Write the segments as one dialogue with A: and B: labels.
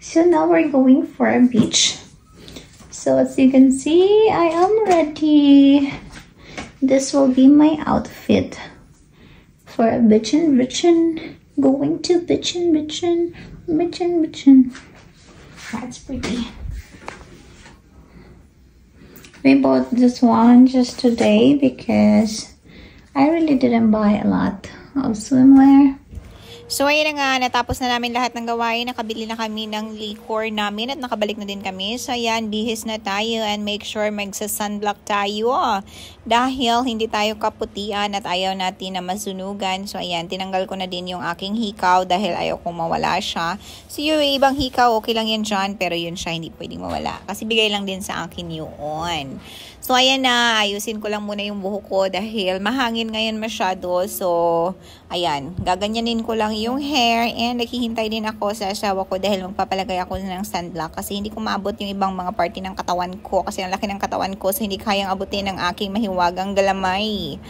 A: So now we're going for a beach. So as you can see, I am ready. This will be my outfit for a bitchin'. Going to bitchin'. That's pretty. We bought this one just today because I really didn't buy a lot of swimwear.
B: So ayun na nga, natapos na namin lahat ng gawain. Nakabili na kami ng liquor namin at nakabalik na din kami. So ayan, bihis na tayo and make sure magsa-sunblock tayo. Dahil hindi tayo kaputian at ayaw natin na masunugan. So ayan, tinanggal ko na din yung aking hikaw dahil ayaw kong mawala siya. So yung ibang hikaw, okay lang yan dyan. Pero yun siya, hindi pwedeng mawala. Kasi bigay lang din sa akin yun. So ayan na, ayusin ko lang muna yung buhok ko dahil mahangin ngayon masyado. So ayan, gaganyanin ko lang yung hair and naghihintay din ako sa asawa ko dahil magpapalagay ako ng sunblock kasi hindi ko maabot yung ibang mga party ng katawan ko kasi ang laki ng katawan ko so hindi kayang abutin ng aking mahiwagang galamay.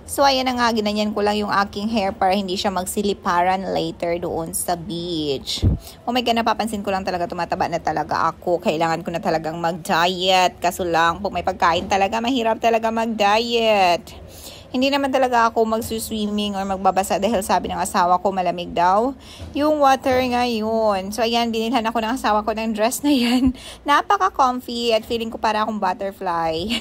B: So ayan na nga, ginanyan ko lang yung aking hair para hindi siya magsiliparan later doon sa beach. Oh my God, napapansin ko lang talaga tumataba na talaga ako. Kailangan ko na talagang mag-diet. Kaso lang, pag may pagkain talaga, mahirap talaga mag-diet. Hindi naman talaga ako magsuswimming or magbabasa dahil sabi ng asawa ko malamig daw yung water ngayon. So ayan, binilhan ako ng asawa ko ng dress na yan. Napaka-comfy at feeling ko para akong butterfly.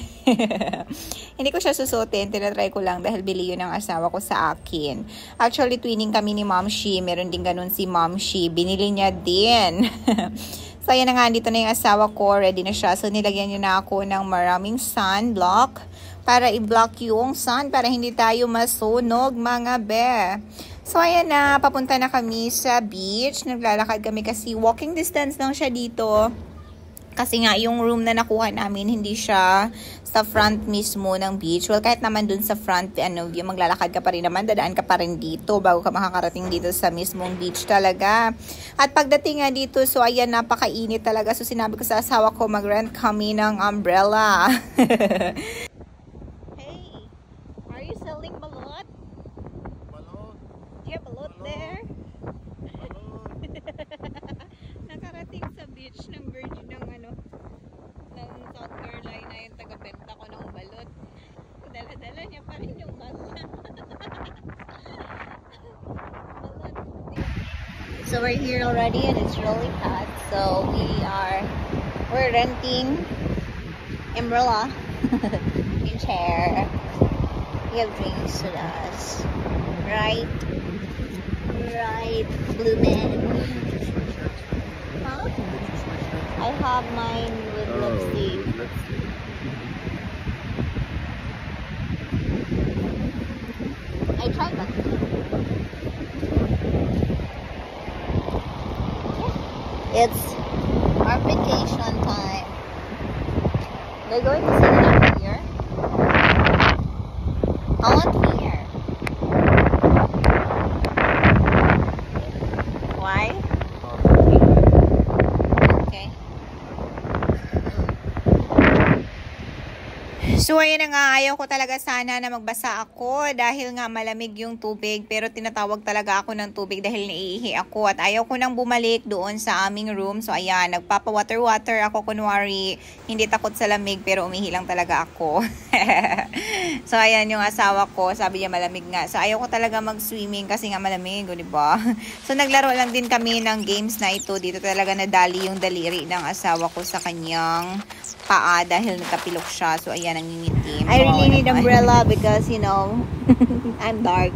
B: Hindi ko siya susutin, tinatry ko lang dahil bili yun ng asawa ko sa akin. Actually, twinning kami ni Mom Shi. Meron din ganun si Mom Shi. Binili niya din. So ayan na nga, dito na yung asawa ko. Ready na siya. So nilagyan niya na ako ng maraming sunblock para i-block yung sun para hindi tayo masunog mga be. So ayan na, papunta na kami sa beach. Naglalakad kami kasi walking distance lang siya dito. Kasi nga yung room na nakuha namin hindi siya sa front mismo ng beach. Well, kahit naman dun sa front, yung maglalakad ka pa rin naman, dadaan ka pa rin dito bago ka makakarating dito sa mismong beach talaga. At pagdating nga dito, so ayan, napakainit talaga. So sinabi ko sa asawa ko, mag-rent kami ng umbrella. Selling balot?
C: Balot?
B: Do you have balot there?
C: Balot?
B: Nakarating sa beach ng Virgin ng South Carolina yung taga-benta ko ng balot. Dala-dala niya pa rin yung bag niya. So we're here already and it's really hot. So we're renting umbrella in chair. We have drinks with us. Right, blue man. Huh? I have mine with lipstick. I tried that. It's our vacation time. They're going to set it up here. I want here. Why? Okay. So ayan na nga, ayaw ko talaga sana na magbasa ako dahil nga malamig yung tubig pero tinatawag talaga ako ng tubig dahil naiihi ako at ayaw ko nang bumalik doon sa aming room. So ayan, nagpapa-water ako kunwari, hindi takot sa lamig pero umihi lang talaga ako. So ayan yung asawa ko, sabi niya malamig nga. So ayaw ko talaga mag-swimming kasi nga malamig, di ba? So naglaro lang din kami ng games na ito. Dito talaga nadali yung daliri ng asawa ko sa kanyang paa dahil nagkapilok siya. So ayan, nangingitim. I really need umbrella because you know, I'm dark.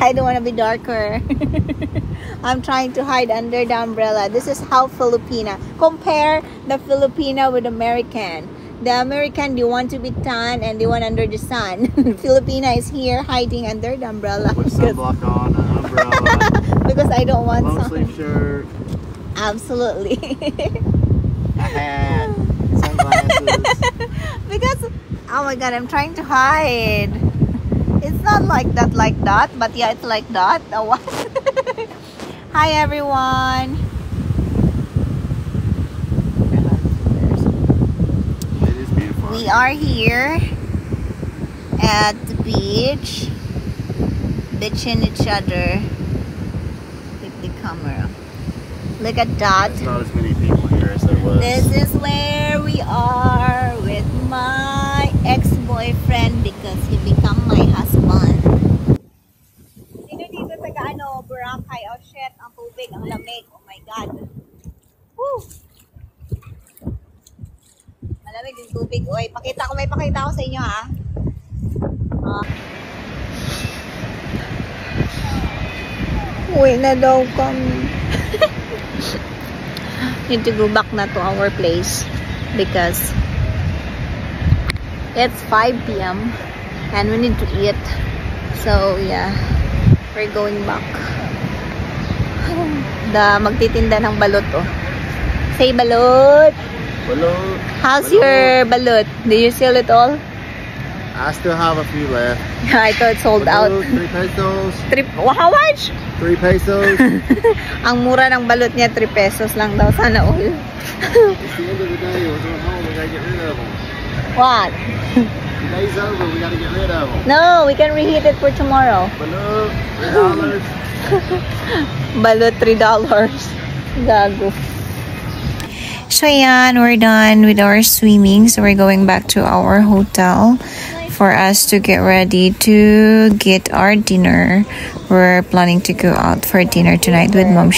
B: I don't want to be darker. I'm trying to hide under the umbrella. This is how Filipina. Compare the Filipina with American. The American, they want to be tan and they want under the sun. Filipina is here hiding under the umbrella.
C: Put sunblock on, an umbrella.
B: Because I don't want
C: long
B: sun.
C: sleeve shirt.
B: Absolutely.
C: A hat. Sunglasses.
B: Because, oh my God, I'm trying to hide. It's not like that, but yeah, it's like that. Oh, what? Hi, everyone.
C: It is beautiful.
B: We are here at the beach, bitching each other with the camera. Look at that.
C: There's not as many people here as there was.
B: This is where we are with my ex-boyfriend because he become my husband. Sino dito taga ano, Boracay? Oh shit, ang tubig, ang lamig. Oh my God. Woo! Malamig yung tubig. Oy, may pakita ko sa inyo ha. Uwi na daw kami. Need to go back na to our place because it's 5 p.m. and we need to eat. So yeah, we're going back. Magtitinda ng balot oh. Say balot.
C: Balot.
B: How's
C: Balot.
B: your balot? Do you sell it all?
C: I still have a few left.
B: I thought sold out.
C: Balot, 3 pesos.
B: How much?
C: 3 pesos.
B: Ang mura ng balot niya, 3 pesos lang daw. Sana all.
C: It's the end of the day. We're going home. We gotta get rid of them.
B: What?
C: The day's over. We gotta get rid of them.
B: No, we can reheat it for tomorrow.
C: Balot, $3.
B: Balot, $3. Gago. So yan, we're done with our swimming. So we're going back to our hotel for us to get ready to get our dinner. We're planning to go out for dinner tonight with Mom.